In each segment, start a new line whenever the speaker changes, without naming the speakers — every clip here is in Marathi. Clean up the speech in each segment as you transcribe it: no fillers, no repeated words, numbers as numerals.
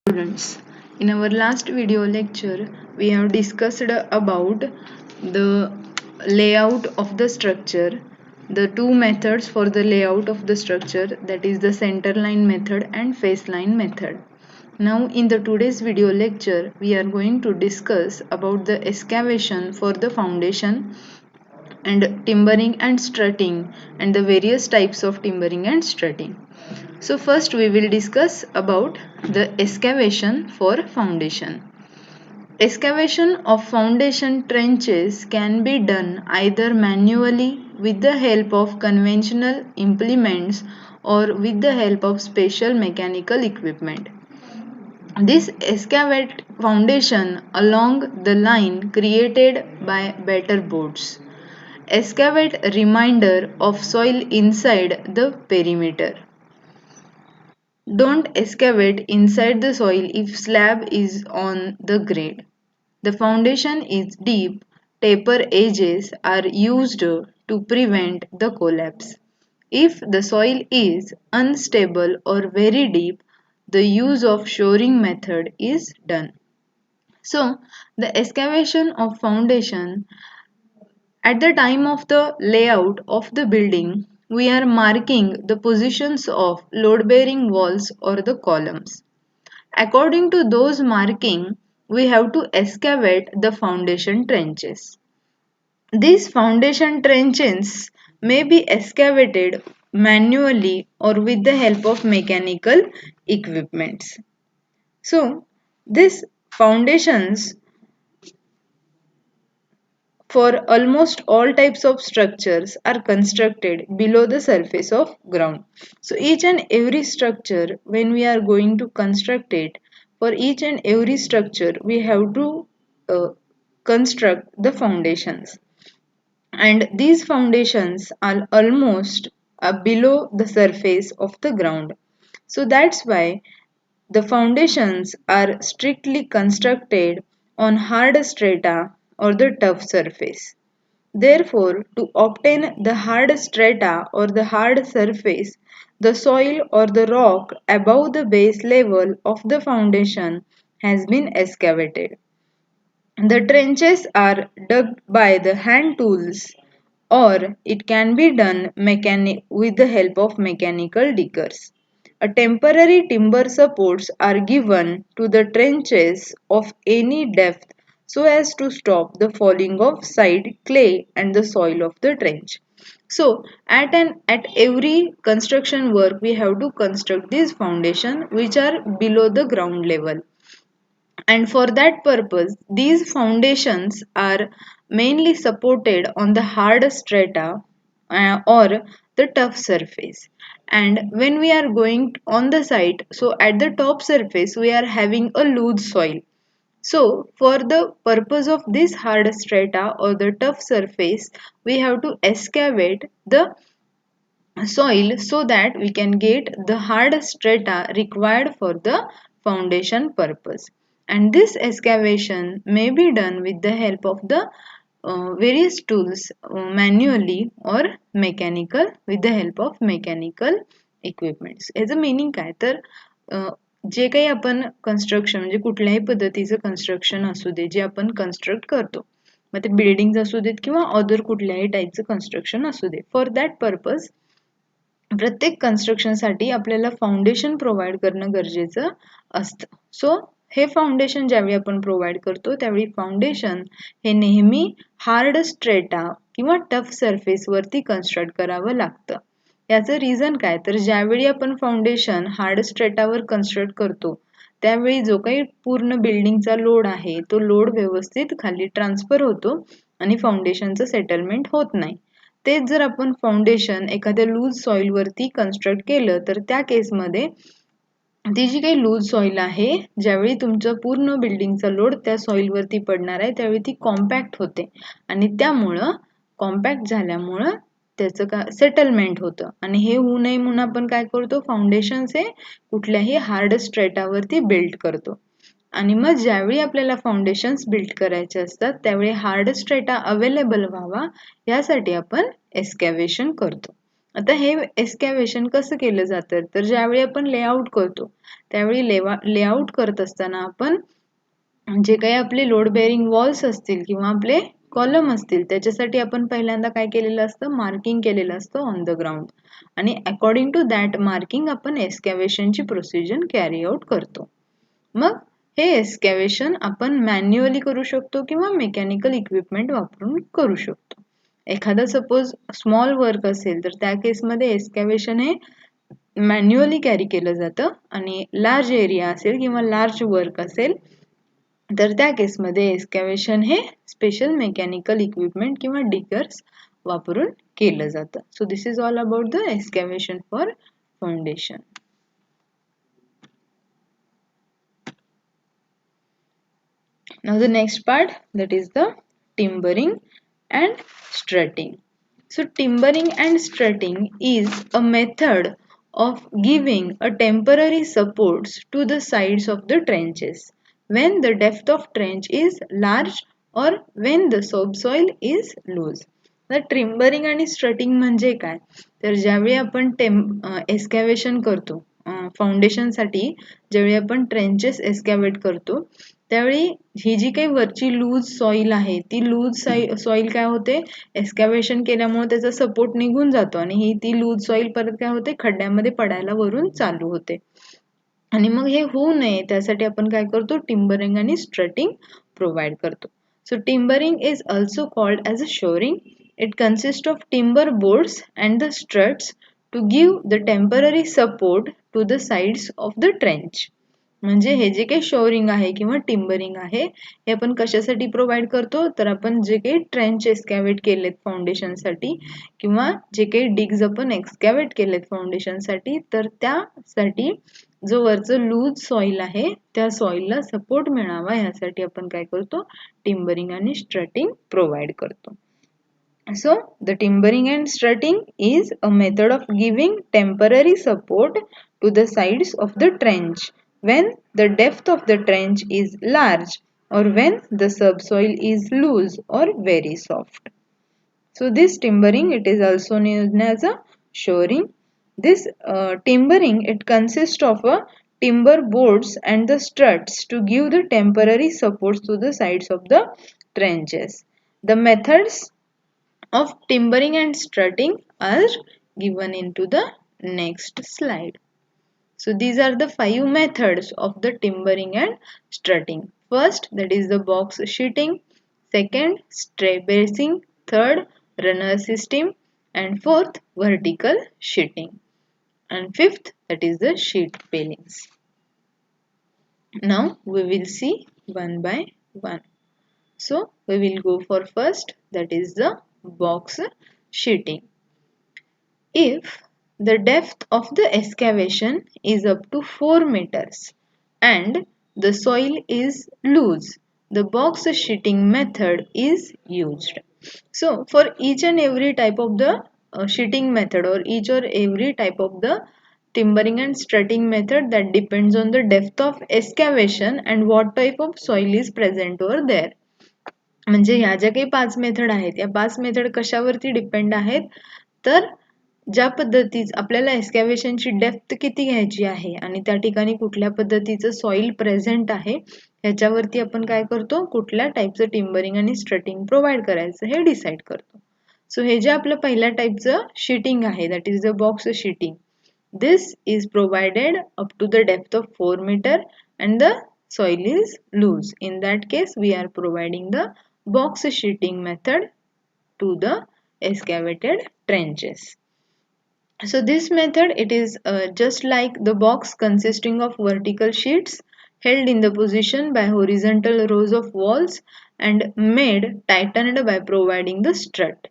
Students, in our last video lecture, we have discussed about the layout of the structure, the two methods for the layout of the structure, that is the center line method and face line method. Now in the today's video lecture, we are going to discuss about the excavation for the foundation and timbering and strutting and the various types of timbering and strutting. So first we will discuss about the excavation for foundation. Excavation of foundation trenches can be done either manually with the help of conventional implements or with the help of special mechanical equipment. This excavate foundation along the line created by batter boards. Excavate reminder of soil inside the perimeter. Don't excavate inside the soil if slab is on the grade. The foundation is deep, taper edges are used to prevent the collapse. If the soil is unstable or very deep, the use of shoring method is done. So, the excavation of foundation at the time of the layout of the building, we are marking the positions of load-bearing walls or the columns. According to those marking, we have to excavate the foundation trenches. These foundation trenches may be excavated manually or with the help of mechanical equipments. So, these foundations for almost all types of structures are constructed below the surface of ground. So each and every structure, when we are going to construct it, for each and every structure we have to construct the foundations, and these foundations are almost below the surface of the ground. So that's why the foundations are strictly constructed on hard strata or the tough surface. Therefore, to obtain the hard strata or the hard surface, the soil or the rock above the base level of the foundation has been excavated. The trenches are dug by the hand tools, or it can be done with the help of mechanical diggers. A temporary timber supports are given to the trenches of any depth so as to stop the falling of side clay and the soil of the trench. So at every construction work we have to construct these foundation which are below the ground level, and for that purpose these foundations are mainly supported on the hard strata or the tough surface. And when we are going on the site, so at the top surface we are having a loose soil. So for the purpose of this hard strata or the tough surface, we have to excavate the soil so that we can get the hard strata required for the foundation purpose. And this excavation may be done with the help of the various tools, manually or mechanical, with the help of mechanical equipments. याचं meaning काय तर जे काही आपण कन्स्ट्रक्शन म्हणजे कुठल्याही पद्धतीचं कन्स्ट्रक्शन असू दे जे आपण कन्स्ट्रक्ट करतो, मग ते बिल्डिंग असू देत किंवा अदर कुठल्याही टाईपचं कन्स्ट्रक्शन असू दे, फॉर दॅट पर्पज प्रत्येक कन्स्ट्रक्शनसाठी आपल्याला फाउंडेशन प्रोव्हाइड करणं गरजेचं असतं. सो हे फाउंडेशन ज्यावेळी आपण प्रोव्हाइड करतो त्यावेळी फाउंडेशन हे नेहमी हार्ड स्ट्रेटा किंवा टफ सरफेसवरती कन्स्ट्रक्ट करावं लागतं. याचं रिझन काय तर ज्यावेळी आपण फाउंडेशन हार्ड स्ट्रेटावर कन्स्ट्रक्ट करतो त्यावेळी जो काही पूर्ण बिल्डिंगचा लोड आहे तो लोड व्यवस्थित खाली ट्रान्सफर होतो आणि फाउंडेशनचं सेटलमेंट होत नाही. तेच जर आपण फाउंडेशन एखाद्या लूज सॉइलवरती कन्स्ट्रक्ट केलं तर त्या केसमध्ये ती जी काही लूज सॉइल आहे ज्यावेळी तुमचं पूर्ण बिल्डिंगचा लोड त्या सॉइलवरती पडणार आहे त्यावेळी ती कॉम्पॅक्ट होते आणि त्यामुळं कॉम्पॅक्ट झाल्यामुळं त्याचं सेटलमेंट होतं. आणि हे होऊ नये म्हणून आपण काय करतो, फाउंडेशन्स हे कुठल्याही हार्ड स्ट्रेटावरती बिल्ड करतो. आणि मग ज्यावेळी आपल्याला फाउंडेशन्स बिल्ड करायचे असतात त्यावेळी हार्ड स्ट्रेटा अवेलेबल व्हावा यासाठी आपण एक्सकॅव्हेशन करतो. आता हे एस्कॅव्हेशन कसं केलं जातं, तर ज्यावेळी आपण लेआउट करतो त्यावेळी लेआउट करत असताना आपण जे काही आपले लोड बेअरिंग वॉल्स असतील किंवा आपले कॉलम असतील त्याच्यासाठी आपण पहिल्यांदा काय केलेलं असतं, मार्किंग केलेलं असतं ऑन द ग्राउंड, आणि अकॉर्डिंग टू दॅट मार्किंग आपण एस्कॅव्हेशनची प्रोसिजर कॅरी आउट करतो. मग हे एस्कॅव्हेशन आपण मॅन्युअली करू शकतो किंवा मेकॅनिकल इक्विपमेंट वापरून करू शकतो. एखादा सपोज स्मॉल वर्क असेल तर त्या केसमध्ये एस्कॅव्हेशन हे मॅन्युअली कॅरी केलं जातं, आणि लार्ज एरिया असेल किंवा लार्ज वर्क असेल तर त्या केसमध्ये एस्कॅव्हेशन हे स्पेशल मेकॅनिकल इक्विपमेंट किंवा डिगर्स वापरून केलं जातं. So this is all about the excavation for foundation. Now the next part, that is the timbering and strutting. So timbering and strutting is a method of giving a temporary supports to the sides of the trenches when the depth of trench is large or when the subsoil is loose. तर टिम्बरिंग आणि स्ट्रटिंग म्हणजे काय, तर ज्यावेळी आपण एस्कॅव्हेशन करतो फाउंडेशनसाठी, ज्यावेळी आपण ट्रेंचेस एस्कॅव्हेट करतो त्यावेळी ही जी काही वरची लूज सॉइल आहे ती लूज सॉइल काय होते, एस्कॅव्हेशन केल्यामुळे त्याचा सपोर्ट निघून जातो आणि ही ती लूज सॉइल परत काय होते, खड्ड्यामध्ये पडायला वरून चालू होते. आणि मग हे होऊ नये त्यासाठी आपण काय करतो, टिम्बरिंग आणि स्ट्रटिंग प्रोव्हाइड करतो. So timbering is also called as a shoring. It consist of timber boards and the struts to give the temporary support to the sides of the trench. म्हणजे हे जे काही शोरिंग आहे किंवा टिम्बरिंग आहे हे आपण कशासाठी प्रोव्हाइड करतो, तर आपण जे काही ट्रेंच एस्कॅव्हेट केलेत फाउंडेशनसाठी किंवा जे काही डिग्स आपण एक्सकॅव्हेट केलेत फाउंडेशनसाठी, तर त्यासाठी जो वरचं लूज सॉइल आहे त्या सॉइलला सपोर्ट मिळावा यासाठी आपण काय करतो, टिम्बरिंग आणि स्ट्रटिंग प्रोव्हाइड करतो. So the timbering and strutting is a method of giving temporary support to the sides of the trench when the depth of the trench is large or when the subsoil is loose or very soft. So this timbering, it is also known as a shoring. This timbering, it consists of a timber boards and the struts to give the temporary supports to the sides of the trenches. The methods of timbering and strutting are given into the next slide. So these are the 5 methods of the timbering and strutting. First, that is the box sheeting. Second, stray bracing. Third, runner system. And fourth, vertical sheeting. And fifth, that is the sheet palings. Now we will see one by one. So we will go for first, that is the box sheeting. If the depth of the excavation is up to 4 meters and the soil is loose, the box sheeting method is used. So for each and every type of the sheeting method or each or every type of the timbering and strutting method, that depends on the depth of excavation and what type of soil is present over there. म्हणजे ह्या ज्या काही 5 मेथड आहेत या 5 मेथड कशावरती डिपेंड आहेत, तर ज्या पद्धतीच आपल्याला एक्सकॅव्हेशनची डेप्थ किती घ्यायची आहे आणि त्या ठिकाणी कुठल्या पद्धतीचं सॉइल प्रेझेंट आहे ह्याच्यावरती आपण काय करतो, कुठल्या टाईपचं टिम्बरिंग आणि स्ट्रटिंग प्रोव्हाइड करायचं हे डिसाईड करतो. सो हे जे आपलं पहिल्या टाईपचं शीटिंग आहे, that is the box sheeting. This is provided up to the depth of 4 metre and the soil is loose. In that case, we are providing the box sheeting method to the excavated trenches. So this method, it is just like the box consisting of vertical sheets held in the position by horizontal rows of walls and made tightened by providing the strut.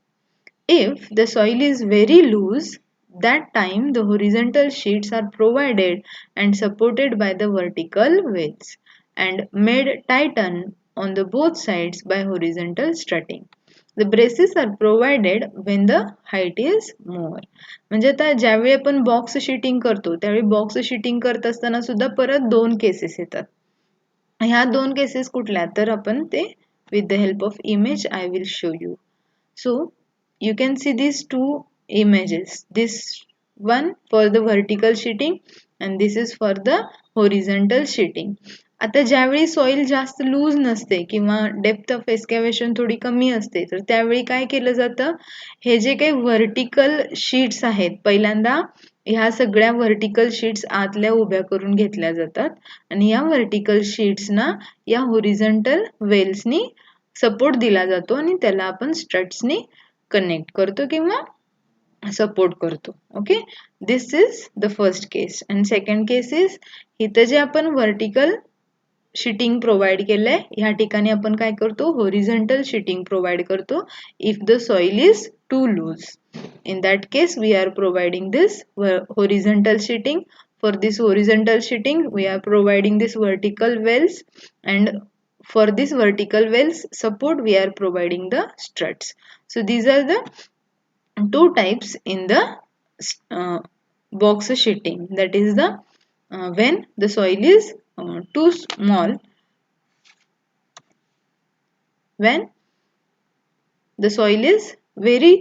If the soil is very loose, that time the horizontal sheets are provided and supported by the vertical weights and made tighten on the both sides by horizontal strutting. The braces are provided when the height is more. म्हणजे आता ज्यावेळी आपण बॉक्स शीटिंग करतो त्यावेळी बॉक्स शीटिंग करत असताना सुद्धा परत 2 केसेस येतात. ह्या 2 केसेस कुठल्या, तर आपण ते with the help of image I will show you. So you can see these two images. This one for the vertical sheeting and this is for the horizontal sheeting. आता ज्यावेळी सॉइल जास्त लूज नसते किंवा डेप्थ ऑफ एक्सकॅव्हेशन थोडी कमी असते तर त्यावेळी काय केलं जातं, हे जे काही व्हर्टिकल शीट्स आहेत पहिल्यांदा ह्या सगळ्या व्हर्टिकल शीट्स आतल्या उभ्या करून घेतल्या जातात आणि या व्हर्टिकल शीट्सना या होरिझॉन्टल वेल्सनी सपोर्ट दिला जातो आणि त्याला आपण स्ट्रट्सनी कनेक्ट करतो किंवा सपोर्ट करतो. Okay, this is the first case. And second case is इथं जे आपण व्हर्टिकल शीटिंग प्रोव्हाइड केलंय ह्या ठिकाणी आपण काय करतो, होरिझॉन्टल शीटिंग प्रोव्हाइड करतो if the soil is too loose. In that case we are providing this horizontal sheeting. For this horizontal sheeting we are providing this vertical wells and for this vertical wells support we are providing the struts. So these are the two types in the box sheeting, that is the when the soil is too small, when the soil is very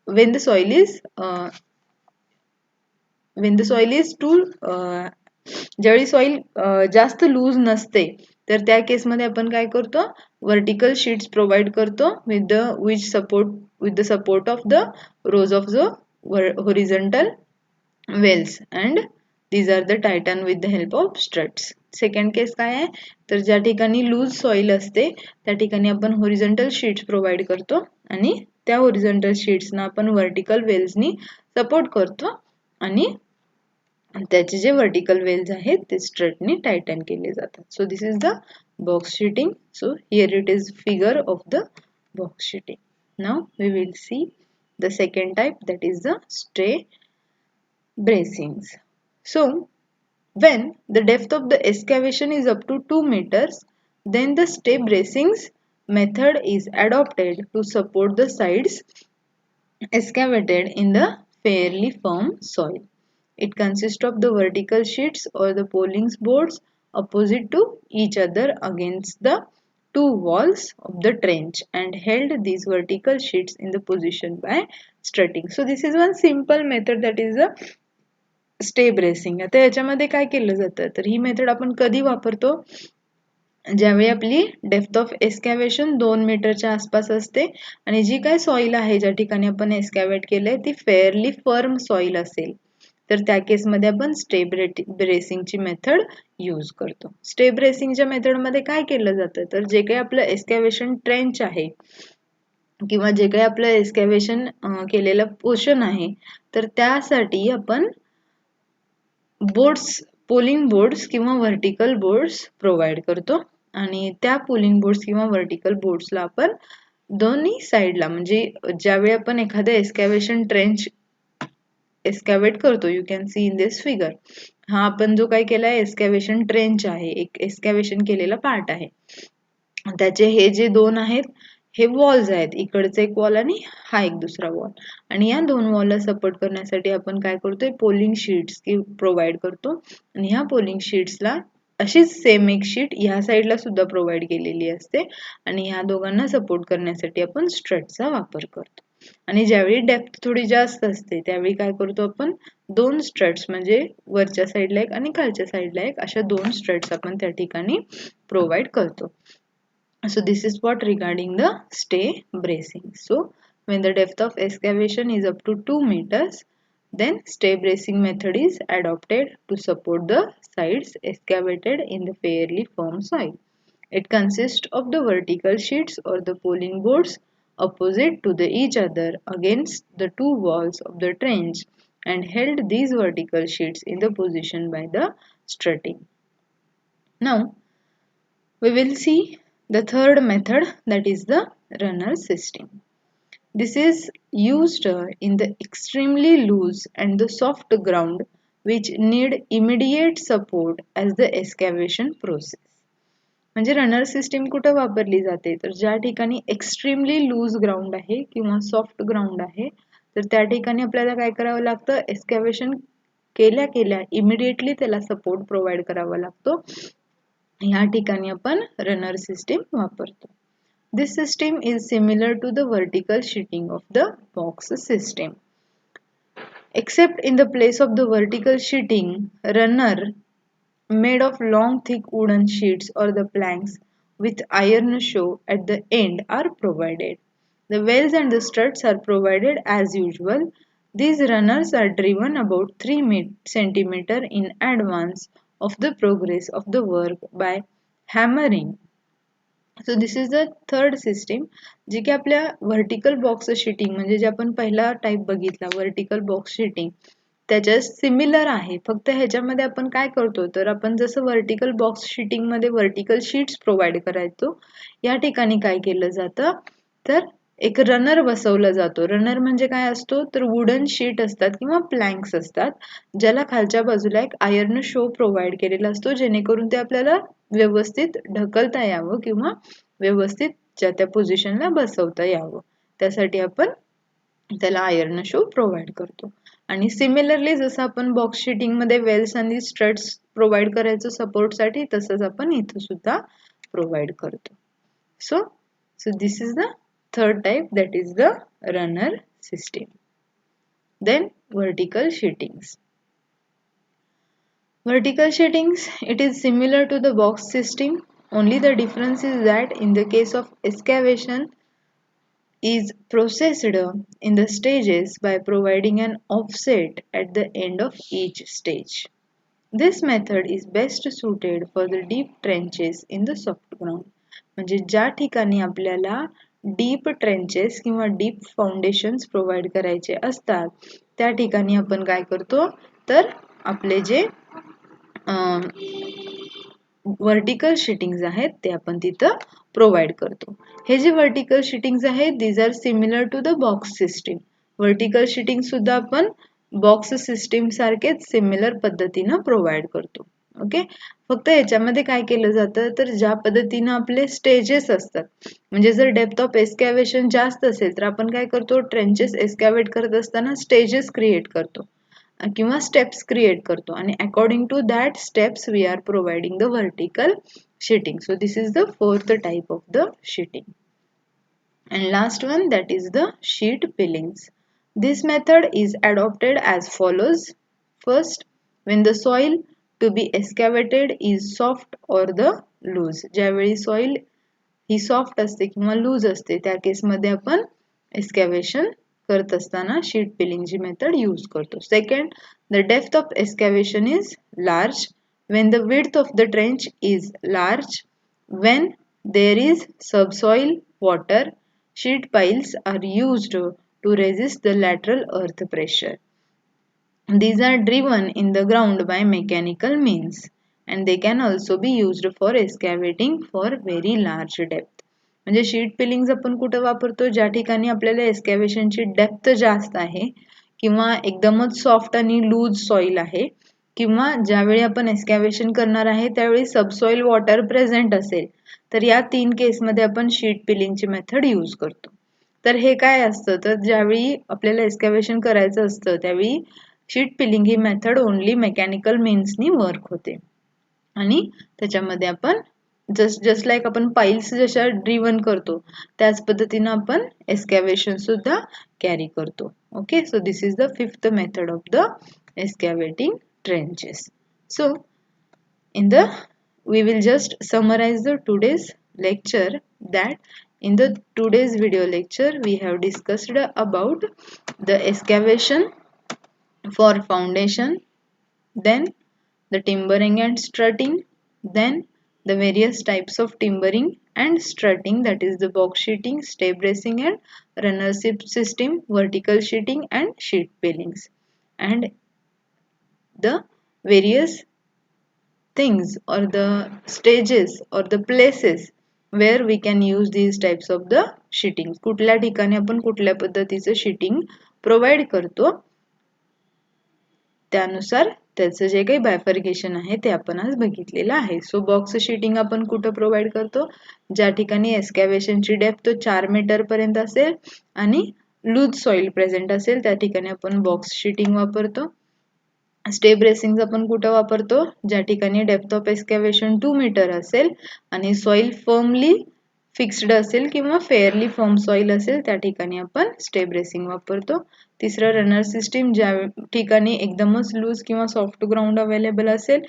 when the soil is too ज्यावेळी सॉइल जास्त लूज नसते तर त्या केस मध्ये आपण काय करतो, वर्टिकल शीट्स प्रोव्हाइड करतो with the support of the rows of the horizontal wales and these are the tighten with the help of struts. Second case काय आहे, तर ज्या ठिकाणी लूज सॉइल असते त्या ठिकाणी आपण होरिझॉन्टल शीट्स प्रोव्हाइड करतो आणि त्या होरिझॉन्टल शीट्सना आपण वर्टिकल वेल्सनी सपोर्ट करतो आणि त्याचे जे वर्टिकल वेल्स आहेत ते स्ट्रटनी टाइटन केले जातात. So this is the box sheeting. So here it is figure of the box sheeting. Now we will see the second type, that is the stay bracings. So when the depth of the excavation is up to 2 meters, then the stay bracings method is adopted to support the sides excavated in the fairly firm soil. It consists of the vertical sheets or the polling boards opposite to each other against the two walls of the trench and held these vertical sheets in the position by strutting. So this is one simple method, that is the stay bracing. आता याच्यामध्ये काय केलं जातं, तर ही मेथड आपण कधी वापरतो, ज्यावेळी आपली डेप्थ ऑफ एस्कॅव्हेशन 2 मीटरच्या आसपास असते आणि जी काय सॉइल आहे ज्या ठिकाणी आपण एस्कॅव्हेट केलंय ती फेअरली फर्म सॉइल असेल तर त्या केसमध्ये आपण स्टे ब्रेसिंगची मेथड यूज करतो. स्टे ब्रेसिंगच्या मेथडमध्ये काय केलं जातं, तर जे काही आपलं एस्कॅव्हेशन ट्रेंच आहे किंवा जे काही आपलं एस्कॅव्हेशन केलेलं पोर्शन आहे तर त्यासाठी आपण बोर्ड्स, पोलिंग बोर्ड्स किंवा व्हर्टिकल बोर्ड्स प्रोव्हाइड करतो आणि त्या पोलिंग बोर्ड्स किंवा व्हर्टिकल बोर्ड्सला आपण दोन्ही साइडला, म्हणजे ज्यावेळी आपण एखादं एस्कॅव्हेशन ट्रेंच एस्कॅव्हेट करतो, you can see in this figure, हा आपण जो काय केलाय एस्कॅव्हेशन ट्रेंच आहे, एक एस्कॅव्हेशन केलेला पार्ट आहे, त्याचे हे जे दोन आहेत हे वॉल्स आहेत, इकडचं एक वॉल आणि हा एक दुसरा वॉल, आणि या दोन वॉलला सपोर्ट करण्यासाठी आपण काय करतोय, पोलिंग शीट्स प्रोव्हाइड करतो आणि ह्या पोलिंग शीट्सला अशीच सेम एक शीट ह्या साइडला सुद्धा प्रोव्हाइड केलेली असते आणि ह्या दोघांना सपोर्ट करण्यासाठी आपण स्ट्रटचा वापर करतो. आणि ज्यावेळी डेप्थ थोडी जास्त असते त्यावेळी काय करतो आपण, दोन स्ट्रट्स, म्हणजे वरच्या साइडला एक आणि खालच्या साइडला एक, अशा दोन स्ट्रट्स आपण त्या ठिकाणी प्रोव्हाइड करतो. So this is what regarding the stay bracing. So when the depth of excavation is up to 2 meters, then stay bracing method is adopted to support the sides excavated in the fairly firm soil. It consists of the vertical sheets or the poling boards opposite to each other against the two walls of the trench and held these vertical sheets in the position by the strutting. Now we will see the third method, that is the runner system. This is used in the extremely loose and the soft ground which need immediate support as the excavation process. म्हणजे रनर सिस्टीम कुठे वापरली जाते, तर ज्या ठिकाणी एक्स्ट्रीमली लूज ग्राउंड आहे किंवा सॉफ्ट ग्राउंड आहे तर त्या ठिकाणी आपल्याला काय करावं लागतं, एक्सकॅव्हेशन केल्या केल्या इमिडिएटली त्याला सपोर्ट प्रोव्हाइड करावा लागतो. ह्या ठिकाणी आपण रनर सिस्टीम वापरतो. This system is similar to the vertical sheeting of the box system. Except in the place of the vertical sheeting, runner made of long thick wooden sheets or the planks with iron show at the end are provided. The wheels and the struts are provided as usual. These runners are driven about 3 cm in advance of the progress of the work by hammering. So this is the third system जी की आपल्या vertical box sheeting म्हणजे जे आपण पहिला टाइप बघितला vertical box sheeting त्याच्या सिमिलर आहे फक्त ह्याच्यामध्ये आपण काय करतो तर आपण जसं वर्टिकल बॉक्स शीटिंग मध्ये वर्टिकल शीट्स प्रोव्हाइड करायचो या ठिकाणी काय केलं जातं तर एक रनर बसवला जातो रनर म्हणजे काय असतो तर वुडन शीट असतात किंवा प्लॅंक्स असतात ज्याला खालच्या बाजूला एक आयर्न शो प्रोव्हाइड केलेला असतो जेणेकरून ते आपल्याला व्यवस्थित ढकलता यावं किंवा व्यवस्थित ज्या त्या पोझिशनला बसवता यावं त्यासाठी आपण त्याला आयर्न शो प्रोव्हाइड करतो आणि सिमिलरली जसं आपण बॉक्स शीटिंग मध्ये वेल्स आणि स्ट्रट्स प्रोव्हाइड करायचो सपोर्ट साठी तसंच आपण इथं सुद्धा प्रोव्हाइड करतो so this is the third type that is the runner system. Then vertical sheetings. Vertical sheetings, it is similar to the box system, only the difference is that in the case of excavation is processed in the stages by providing an offset at the end of each stage. This method is best suited for the deep trenches in the soft ground. म्हणजे ज्या ठिकाणी आपल्याला डीप ट्रेंचेस किंवा डीप फाउंडेशन्स प्रोव्हाइड करायचे असतात त्या ठिकाणी आपण काय करतो तर आपले जे वर्टिकल शीटिंग्स आहेत ते आपण तिथं प्रोव्हाइड करतो हे जे वर्टिकल शीटिंग्स आहेत these are similar to the box system vertical sheeting सुद्धा आपण बॉक्स सिस्टीम सारखेच सिमिलर पद्धतीने प्रोव्हाइड करतो ओके फक्त याच्यामध्ये काय केलं जातं तर ज्या पद्धतीने आपले स्टेजेस असतात म्हणजे जर डेप्थ ऑफ एस्कॅव्हेशन जास्त असेल तर आपण काय करतो ट्रेंचेस एस्कॅव्हेट करत असताना स्टेजेस क्रिएट करतो किंवा स्टेप्स क्रिएट करतो आणि according to that steps we are providing the vertical sheeting. So this is the fourth type of the sheeting. And last one that is the sheet pillings. This method is adopted as follows. First, when the soil to be excavated is soft or the loose. ज्यावेळी soil ही soft असते किंवा loose असते त्या केसमध्ये आपण excavation करत असताना sheet pilling ची मेथड यूज करतो. Second, the depth of excavation is large. When the width of the trench is large, when there is subsoil water, sheet piles are used to resist the lateral earth pressure. These are driven in the ground by mechanical means and they can also be used for excavating for very large depth. म्हणजे शीट पिलिंग्स आपण कुठे वापरतो ज्या ठिकाणी आपल्याला एक्सकॅव्हेशनची डेप्थ जास्त आहे किंवा एकदमच सॉफ्ट आणि लूज सॉइल आहे किंवा ज्यावेळी आपण एक्सकॅव्हेशन करणार आहे त्यावेळी सबसॉइल वॉटर प्रेझेंट असेल तर या 3 केसमध्ये आपण शीट पिलिंगची मेथड यूज करतो तर हे काय असतं तर ज्यावेळी आपल्याला एक्सकॅव्हेशन करायचं असतं त्यावेळी शीट पिलिंग ही मेथड ओनली मेकॅनिकल मीन्सनी वर्क होते आणि त्याच्यामध्ये आपण जस्ट लाईक आपण पाईल्स जशा ड्रिव्हन करतो त्याच पद्धतीने आपण एक्सकॅव्हेशन सुद्धा कॅरी करतो okay so this is the fifth method of the excavating trenches. So we will just summarize the today's lecture that in the today's video lecture we have discussed about the excavation for foundation, then the timbering and strutting, then the various types of timbering and strutting that is the box sheeting, stay bracing and runner system, vertical sheeting and sheet pillings and the various things or the stages or the places where we can use these types of the sheeting कुठल्या ठिकाणी आपण कुठल्या पद्धतीचे sheeting प्रोव्हाइड करतो त्यानुसार त्याचे जे काही बायफर्गेशन आहे ते आपण आज बघितलेलं आहे सो बॉक्स शीटिंग आपण कुठे प्रोव्हाइड करतो ज्या ठिकाणी एक्सकॅव्हेशनची डेप्थ 4 मीटर पर्यंत असेल आणि लूज सॉइल प्रेझेंट असेल त्या ठिकाणी आपण बॉक्स शीटिंग वापरतो स्टे ब्रेसिंग आपण कुठे वापरतो ज्या ठिकाणी डेप्थ ऑफ एक्सकॅव्हेशन 2 मीटर असेल आणि सॉइल फर्मली फिक्स्ड असेल किंवा फेअरली फॉर्म सॉइल असेल त्या ठिकाणी आपण स्टे ब्रेसिंग वापरतो. तिसरं रनर सिस्टीम, ज्या ठिकाणी एकदमच लूज किंवा सॉफ्ट ग्राउंड अवेलेबल असेल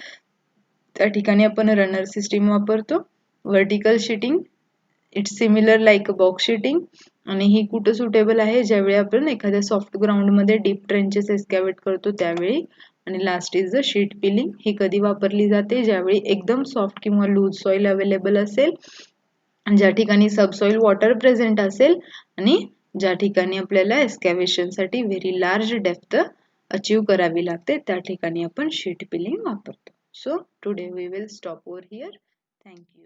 त्या ठिकाणी आपण रनर सिस्टीम वापरतो. Vertical sheeting, it's similar like box sheeting, आणि ही कुठं सुटेबल आहे, ज्यावेळी आपण एखाद्या सॉफ्ट ग्राउंड मध्ये डीप ट्रेंचेस एक्सकॅव्हेट करतो त्यावेळी. आणि last is the sheet piling, ही कधी वापरली जाते, ज्यावेळी एकदम सॉफ्ट किंवा लूज सॉइल अवेलेबल असेल, ज्या ठिकाणी सबसॉइल वॉटर प्रेझेंट असेल आणि ज्या ठिकाणी आपल्याला एक्सकॅव्हेशन साठी व्हेरी लार्ज डेप्थ अचीव करावी लागते त्या ठिकाणी आपण शीट पिलिंग वापरतो. So today we will stop over here. Thank you.